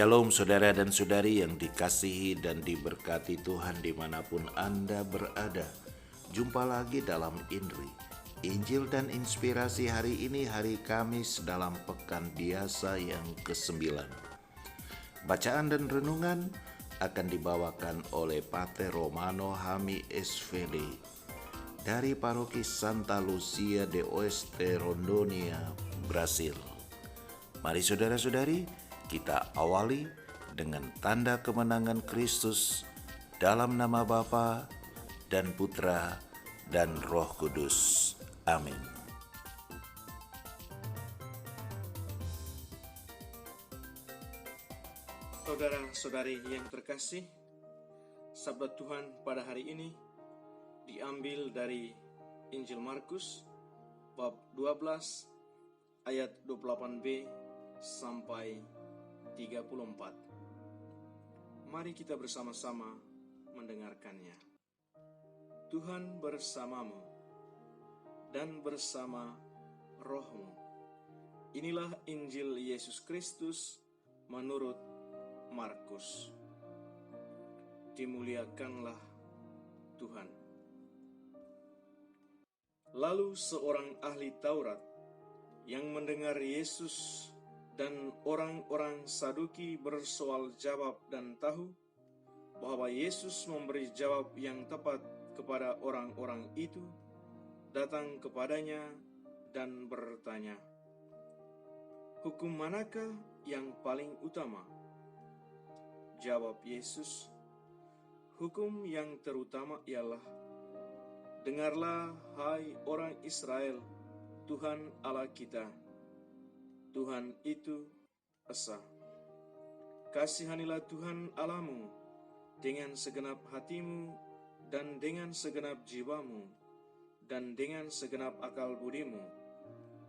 Shalom saudara dan saudari yang dikasihi dan diberkati Tuhan dimanapun Anda berada. Jumpa lagi dalam INRI, Injil dan Inspirasi hari ini, hari Kamis dalam Pekan Biasa yang ke-9. Bacaan dan renungan akan dibawakan oleh Pater Romano Hami SVD dari Paroki Santa Lucia de Oeste, Rondonia, Brasil. Mari saudara-saudari, kita awali dengan tanda kemenangan Kristus dalam nama Bapa dan Putra dan Roh Kudus. Amin. Saudara-saudari yang terkasih, sabda Tuhan pada hari ini diambil dari Injil Markus bab 12 ayat 28b sampai 34. Mari kita bersama-sama mendengarkannya. Tuhan bersamamu dan bersama rohmu. Inilah Injil Yesus Kristus menurut Markus. Dimuliakanlah Tuhan. Lalu seorang ahli Taurat yang mendengar Yesus dan orang-orang Saduki bersoal jawab dan tahu bahwa Yesus memberi jawab yang tepat kepada orang-orang itu, datang kepadanya dan bertanya, "Hukum manakah yang paling utama?" Jawab Yesus, "Hukum yang terutama ialah, dengarlah hai orang Israel, Tuhan Allah kita, Tuhan itu esa. Kasihanilah Tuhan Allahmu dengan segenap hatimu dan dengan segenap jiwamu dan dengan segenap akal budimu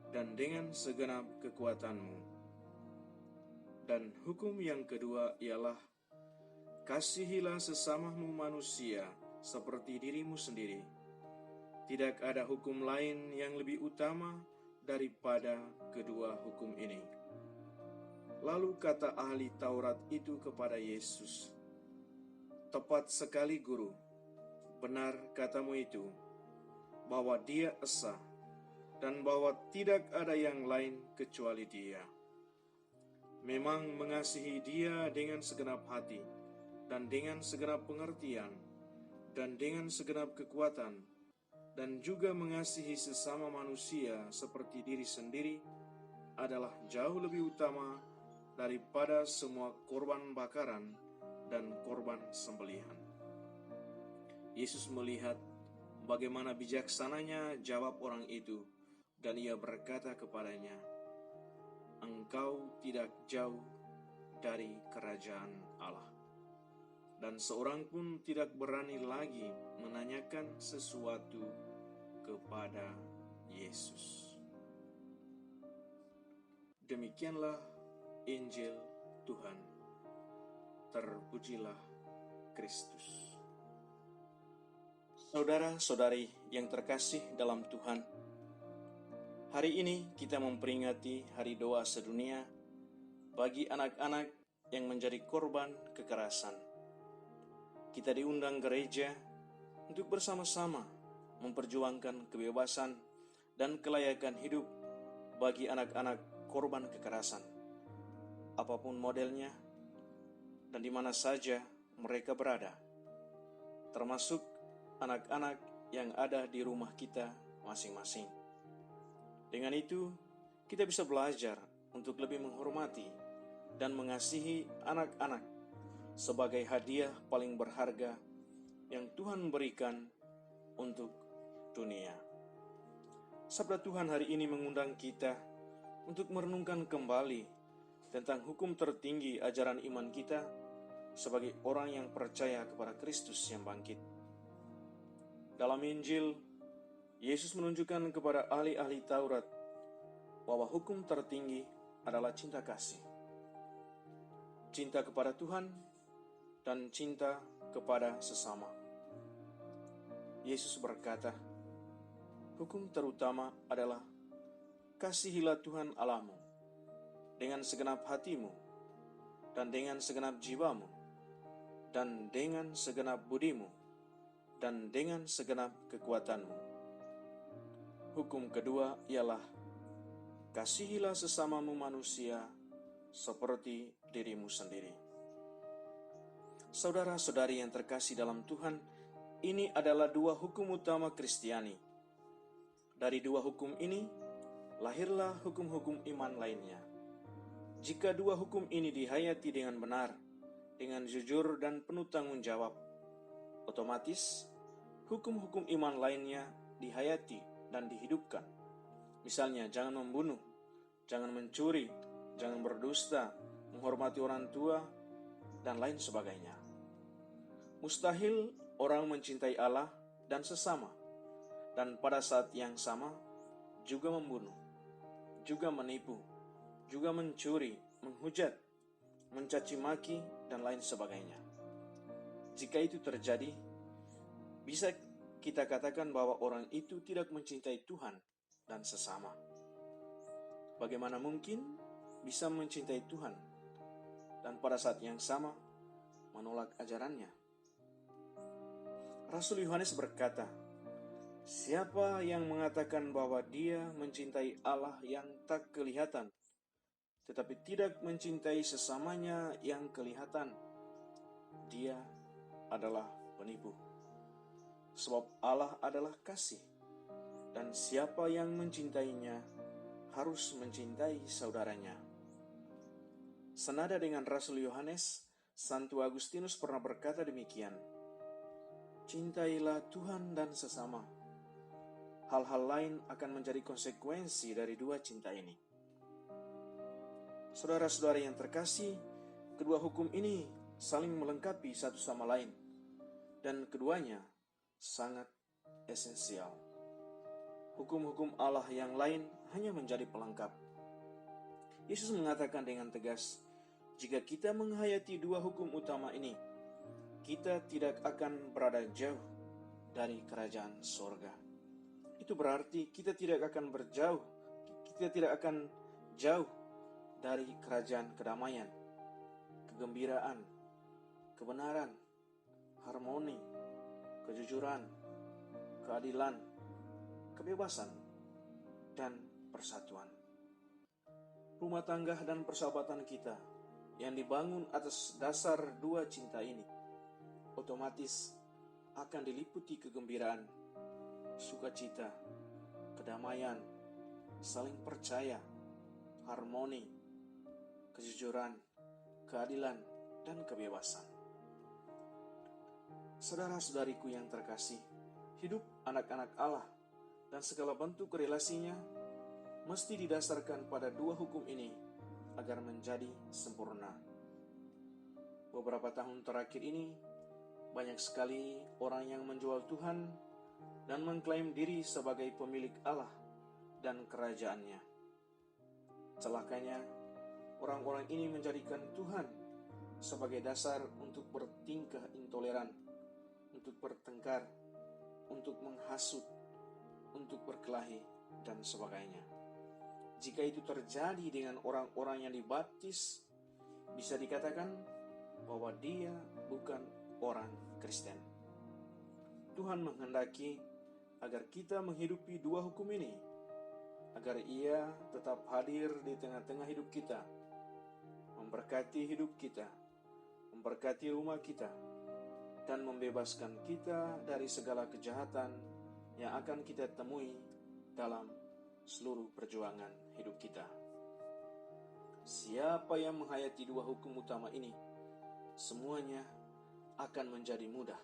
dan dengan segenap kekuatanmu. Dan hukum yang kedua ialah, kasihilah sesamamu manusia seperti dirimu sendiri. Tidak ada hukum lain yang lebih utama daripada kedua hukum ini." Lalu kata ahli Taurat itu kepada Yesus, "Tepat sekali, Guru. Benar katamu itu, bahwa Dia esa, dan bahwa tidak ada yang lain kecuali Dia. Memang mengasihi Dia dengan segenap hati, dan dengan segenap pengertian, dan dengan segenap kekuatan, dan juga mengasihi sesama manusia seperti diri sendiri adalah jauh lebih utama daripada semua korban bakaran dan korban sembelihan." Yesus melihat bagaimana bijaksananya jawab orang itu, dan ia berkata kepadanya, "Engkau tidak jauh dari kerajaan Allah." Dan seorang pun tidak berani lagi menanyakan sesuatu kepada Yesus. Demikianlah Injil Tuhan. Terpujilah Kristus. Saudara-saudari yang terkasih dalam Tuhan, hari ini kita memperingati Hari Doa Sedunia bagi anak-anak yang menjadi korban kekerasan. Kita diundang gereja untuk bersama-sama memperjuangkan kebebasan dan kelayakan hidup bagi anak-anak korban kekerasan, apapun modelnya dan di mana saja mereka berada, termasuk anak-anak yang ada di rumah kita masing-masing. Dengan itu, kita bisa belajar untuk lebih menghormati dan mengasihi anak-anak sebagai hadiah paling berharga yang Tuhan berikan untuk dunia. Sabda Tuhan hari ini mengundang kita untuk merenungkan kembali tentang hukum tertinggi ajaran iman kita sebagai orang yang percaya kepada Kristus yang bangkit. Dalam Injil, Yesus menunjukkan kepada ahli-ahli Taurat bahwa hukum tertinggi adalah cinta kasih. Cinta kepada Tuhan dan cinta kepada sesama. Yesus berkata, hukum terutama adalah kasihilah Tuhan Allahmu dengan segenap hatimu, dan dengan segenap jiwamu, dan dengan segenap budimu, dan dengan segenap kekuatanmu. Hukum kedua ialah, kasihilah sesamamu manusia seperti dirimu sendiri. Saudara-saudari yang terkasih dalam Tuhan, ini adalah dua hukum utama Kristiani. Dari dua hukum ini, lahirlah hukum-hukum iman lainnya. Jika dua hukum ini dihayati dengan benar, dengan jujur dan penuh tanggung jawab, otomatis hukum-hukum iman lainnya dihayati dan dihidupkan. Misalnya, jangan membunuh, jangan mencuri, jangan berdusta, menghormati orang tua, dan lain sebagainya. Mustahil orang mencintai Allah dan sesama, dan pada saat yang sama juga membunuh, juga menipu, juga mencuri, menghujat, mencaci maki, dan lain sebagainya. Jika itu terjadi, bisa kita katakan bahwa orang itu tidak mencintai Tuhan dan sesama. Bagaimana mungkin bisa mencintai Tuhan dan pada saat yang sama menolak ajarannya? Rasul Yohanes berkata, siapa yang mengatakan bahwa dia mencintai Allah yang tak kelihatan, tetapi tidak mencintai sesamanya yang kelihatan, dia adalah penipu. Sebab Allah adalah kasih, dan siapa yang mencintainya harus mencintai saudaranya. Senada dengan Rasul Yohanes, Santo Agustinus pernah berkata demikian, cintailah Tuhan dan sesama. Hal-hal lain akan menjadi konsekuensi dari dua cinta ini. Saudara-saudari yang terkasih, kedua hukum ini saling melengkapi satu sama lain, dan keduanya sangat esensial. Hukum-hukum Allah yang lain hanya menjadi pelengkap. Yesus mengatakan dengan tegas, jika kita menghayati dua hukum utama ini, kita tidak akan berada jauh dari kerajaan sorga. Itu berarti kita tidak akan jauh dari kerajaan kedamaian, kegembiraan, kebenaran, harmoni, kejujuran, keadilan, kebebasan, dan persatuan. Rumah tangga dan persahabatan kita yang dibangun atas dasar dua cinta ini otomatis akan diliputi kegembiraan, sukacita, kedamaian, saling percaya, harmoni, kejujuran, keadilan, dan kebebasan. Saudara-saudariku yang terkasih, hidup anak-anak Allah dan segala bentuk relasinya mesti didasarkan pada dua hukum ini agar menjadi sempurna. Beberapa tahun terakhir ini, banyak sekali orang yang menjual Tuhan dan mengklaim diri sebagai pemilik Allah dan kerajaannya. Celakanya, orang-orang ini menjadikan Tuhan sebagai dasar untuk bertingkah intoleran, untuk bertengkar, untuk menghasut, untuk berkelahi, dan sebagainya. Jika itu terjadi dengan orang-orang yang dibaptis, bisa dikatakan bahwa dia bukan orang Kristen. Tuhan menghendaki agar kita menghidupi dua hukum ini, agar Ia tetap hadir di tengah-tengah hidup kita, memberkati hidup kita, memberkati rumah kita, dan membebaskan kita dari segala kejahatan yang akan kita temui dalam seluruh perjuangan hidup kita. Siapa yang menghayati dua hukum utama ini, semuanya akan menjadi mudah,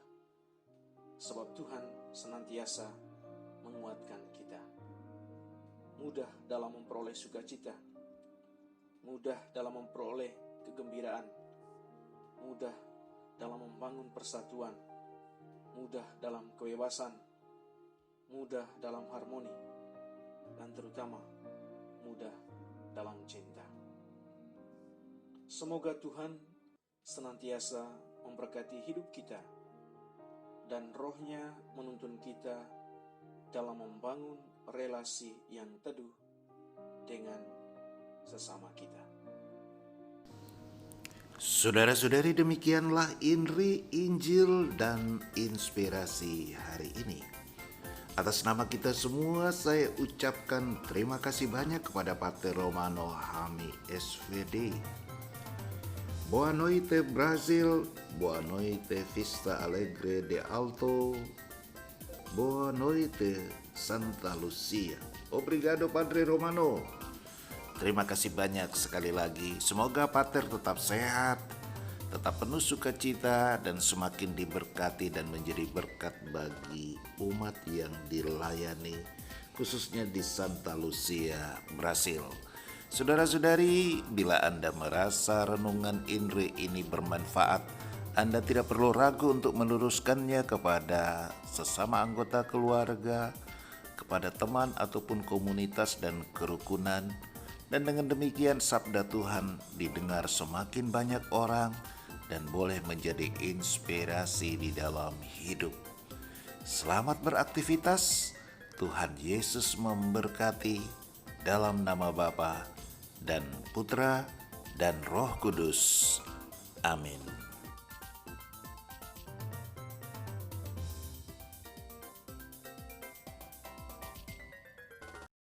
sebab Tuhan senantiasa menguatkan kita. Mudah dalam memperoleh sukacita, mudah dalam memperoleh kegembiraan, mudah dalam membangun persatuan, mudah dalam kebebasan, mudah dalam harmoni, dan terutama mudah dalam cinta. Semoga Tuhan senantiasa memberkati hidup kita dan Roh-Nya menuntun kita dalam membangun relasi yang teduh dengan sesama kita. Saudara-saudari, demikianlah Inri, Injil, dan Inspirasi hari ini. Atas nama kita semua saya ucapkan terima kasih banyak kepada Pater Romano Hami SVD. Boa noite Brasil, boa noite Vista Alegre de Alto, boa noite Santa Lucia. Obrigado Padre Romano. Terima kasih banyak sekali lagi. Semoga Pater tetap sehat, tetap penuh sukacita, dan semakin diberkati dan menjadi berkat bagi umat yang dilayani, khususnya di Santa Lucia, Brasil. Saudara-saudari, bila Anda merasa renungan Inri ini bermanfaat, Anda tidak perlu ragu untuk meluruskannya kepada sesama anggota keluarga, kepada teman ataupun komunitas dan kerukunan. Dan dengan demikian sabda Tuhan didengar semakin banyak orang dan boleh menjadi inspirasi di dalam hidup. Selamat beraktivitas. Tuhan Yesus memberkati, dalam nama Bapa dan Putra dan Roh Kudus. Amin.